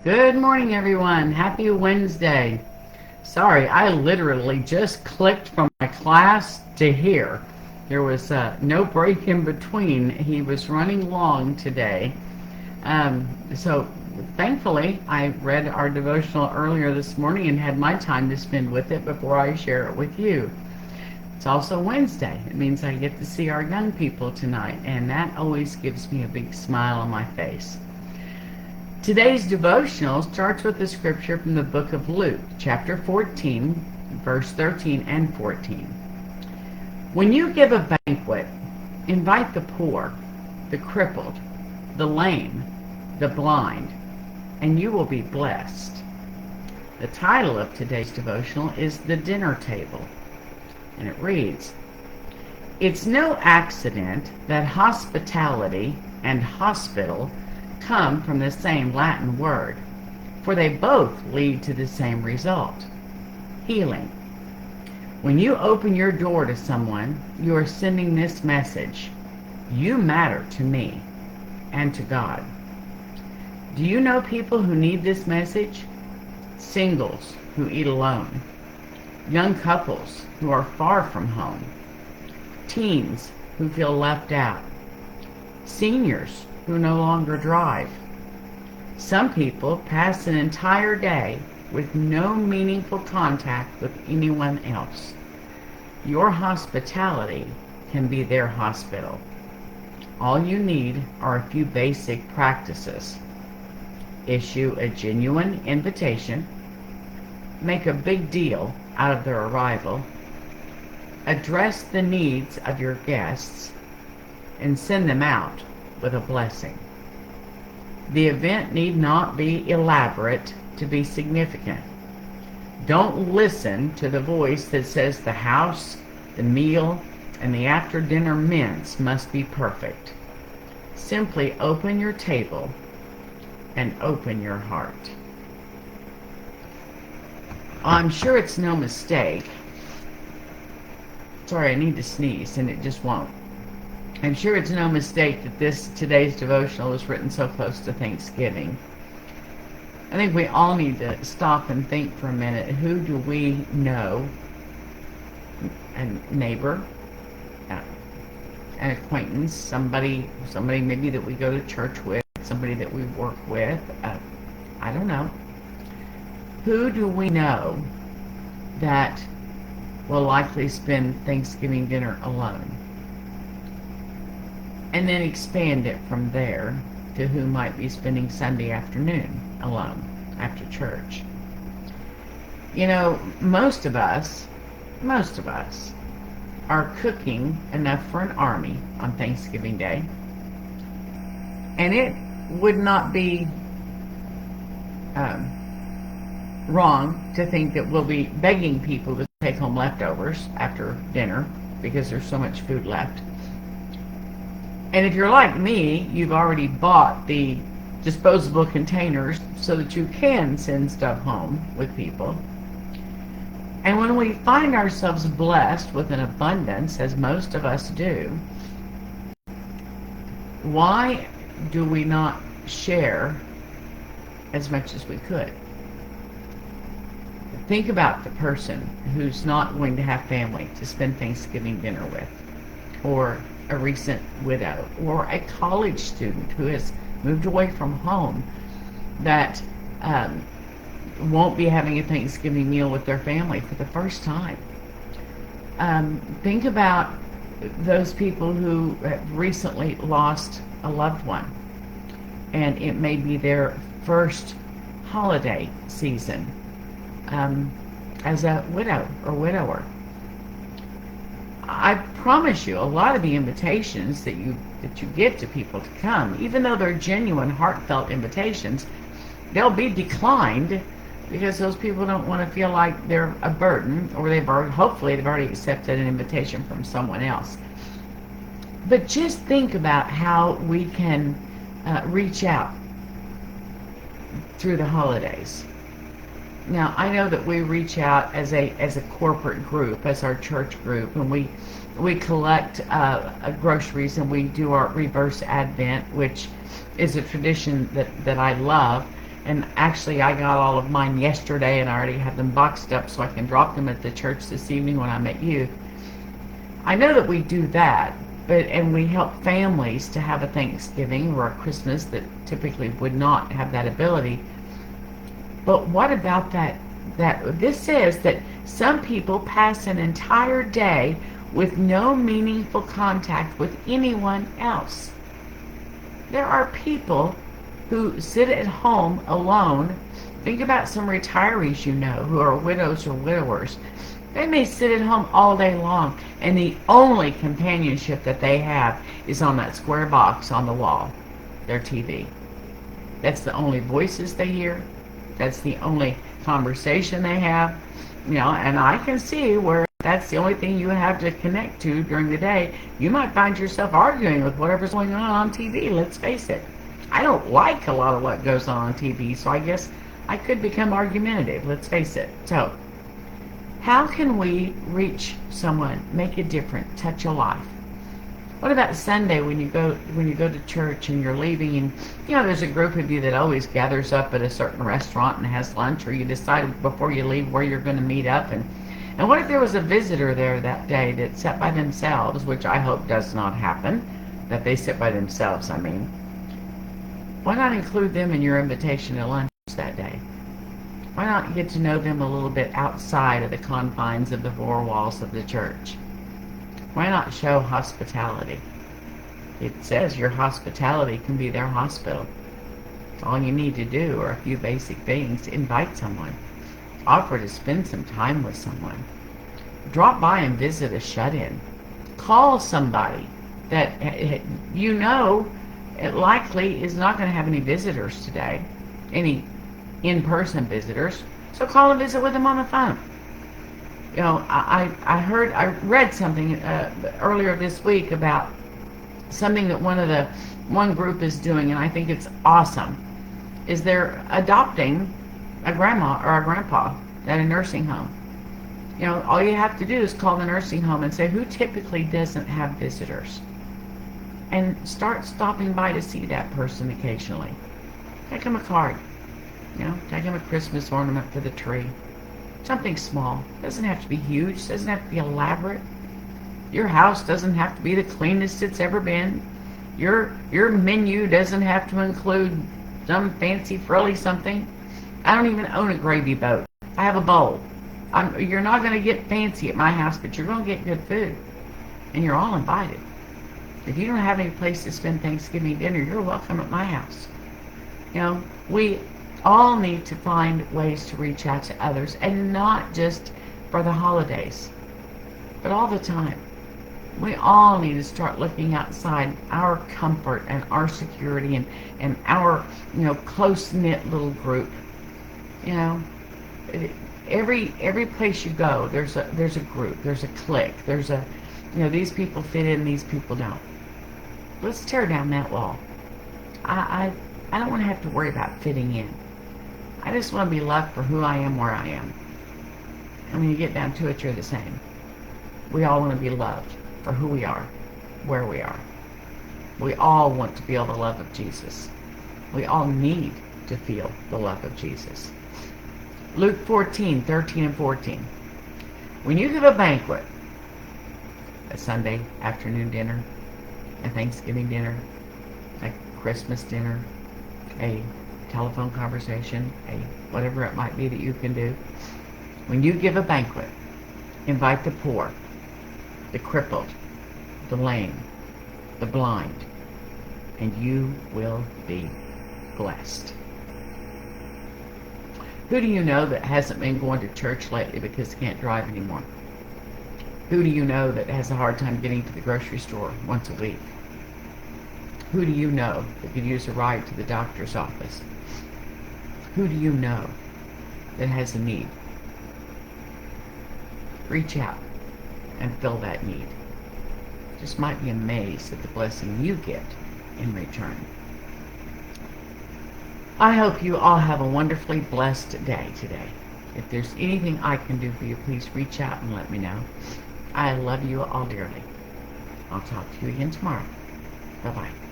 Good morning, everyone. Happy Wednesday. Sorry, I literally just clicked from my class to here. There was no break in between. He was running long today. So thankfully, I read our devotional earlier this morning and had my time to spend with it before I share it with you. It's also Wednesday. It means I get to see our young people tonight, and that always gives me a big smile on my face. Today's devotional starts with a scripture from the book of Luke, chapter 14, verse 13 and 14. When you give a banquet, invite the poor, the crippled, the lame, the blind, and you will be blessed. The title of today's devotional is The Dinner Table, and it reads, "It's no accident that hospitality and hospital come from the same Latin word, for they both lead to the same result, healing. When you open your door to someone, you are sending this message: you matter to me and to God." Do you know people who need this message? Singles who eat alone, young couples who are far from home, teens who feel left out, seniors who no longer drive. Some people pass an entire day with no meaningful contact with anyone else. Your hospitality can be their hospital. All you need are a few basic practices. Issue a genuine invitation. Make a big deal out of their arrival. Address the needs of your guests and send them out with a blessing. The event need not be elaborate to be significant. Don't listen to the voice that says the house, the meal, and the after-dinner mince must be perfect. Simply open your table and open your heart. I'm sure it's no mistake. Sorry, I need to sneeze and it just won't. I'm sure it's no mistake that today's devotional was written so close to Thanksgiving. I think we all need to stop and think for a minute. Who do we know? A neighbor, an acquaintance, somebody maybe that we go to church with, somebody that we work with. I don't know. Who do we know that will likely spend Thanksgiving dinner alone? And then expand it from there to who might be spending Sunday afternoon alone after church. You know, most of us are cooking enough for an army on Thanksgiving Day. And it would not be wrong to think that we'll be begging people to take home leftovers after dinner because there's so much food left. And if you're like me, you've already bought the disposable containers so that you can send stuff home with people. And when we find ourselves blessed with an abundance, as most of us do, why do we not share as much as we could? Think about the person who's not going to have family to spend Thanksgiving dinner with, or a recent widow, or a college student who has moved away from home that won't be having a Thanksgiving meal with their family for the first time. Think about those people who have recently lost a loved one, and it may be their first holiday season as a widow or widower. I promise you, a lot of the invitations that you get to people to come, even though they're genuine, heartfelt invitations, they'll be declined because those people don't want to feel like they're a burden, or hopefully they've already accepted an invitation from someone else. But just think about how we can reach out through the holidays. Now, I know that we reach out as a corporate group, as our church group, and we collect groceries, and we do our reverse Advent, which is a tradition that I love. And actually, I got all of mine yesterday, and I already have them boxed up so I can drop them at the church this evening when I'm at youth. I know that we do that, and we help families to have a Thanksgiving or a Christmas that typically would not have that ability. But what about that? This says that some people pass an entire day with no meaningful contact with anyone else. There are people who sit at home alone. Think about some retirees you know who are widows or widowers. They may sit at home all day long, and the only companionship that they have is on that square box on the wall, their TV. That's the only voices they hear. That's the only conversation they have. And I can see where that's the only thing you have to connect to during the day. You might find yourself arguing with whatever's going on TV, let's face it. I don't like a lot of what goes on TV, so I guess I could become argumentative, let's face it. So, how can we reach someone, make a difference, touch a life? What about Sunday when you go to church and you're leaving, and there's a group of you that always gathers up at a certain restaurant and has lunch, or you decide before you leave where you're going to meet up, and what if there was a visitor there that day that sat by themselves, which I hope does not happen, that they sit by themselves, I mean. Why not include them in your invitation to lunch that day? Why not get to know them a little bit outside of the confines of the four walls of the church? Why not show hospitality? It says your hospitality can be their hospital. All you need to do are a few basic things. Invite someone. Offer to spend some time with someone. Drop by and visit a shut-in. Call somebody that it likely is not going to have any visitors today, any in-person visitors, so call and visit with them on the phone. I read something earlier this week about something that one group is doing, and I think it's awesome, is they're adopting a grandma or a grandpa at a nursing home. All you have to do is call the nursing home and say, who typically doesn't have visitors? And start stopping by to see that person occasionally. Take them a card. Take them a Christmas ornament for the tree. Something small. Doesn't have to be huge. Doesn't have to be elaborate. Your house doesn't have to be the cleanest it's ever been. Your menu doesn't have to include some fancy frilly something. I don't even own a gravy boat. I have a bowl. You're not going to get fancy at my house, but you're going to get good food. And you're all invited. If you don't have any place to spend Thanksgiving dinner, you're welcome at my house. We all need to find ways to reach out to others, and not just for the holidays, but all the time. We all need to start looking outside our comfort and our security and our close-knit little group. Every place you go, there's a group, there's a clique, there's these people fit in, these people don't. Let's tear down that wall. I don't want to have to worry about fitting in. I just want to be loved for who I am, where I am. And when you get down to it, you're the same. We all want to be loved for who we are, where we are. We all want to feel the love of Jesus. We all need to feel the love of Jesus. Luke 14:13 and 14. When you give a banquet, a Sunday afternoon dinner, a Thanksgiving dinner, a Christmas dinner, a telephone conversation, a whatever it might be that you can do. When you give a banquet, invite the poor, the crippled, the lame, the blind, and you will be blessed. Who do you know that hasn't been going to church lately because they can't drive anymore? Who do you know that has a hard time getting to the grocery store once a week? Who do you know that could use a ride to the doctor's office? Who do you know that has a need? Reach out and fill that need. Just might be amazed at the blessing you get in return. I hope you all have a wonderfully blessed day today. If there's anything I can do for you, please reach out and let me know. I love you all dearly. I'll talk to you again tomorrow. Bye-bye.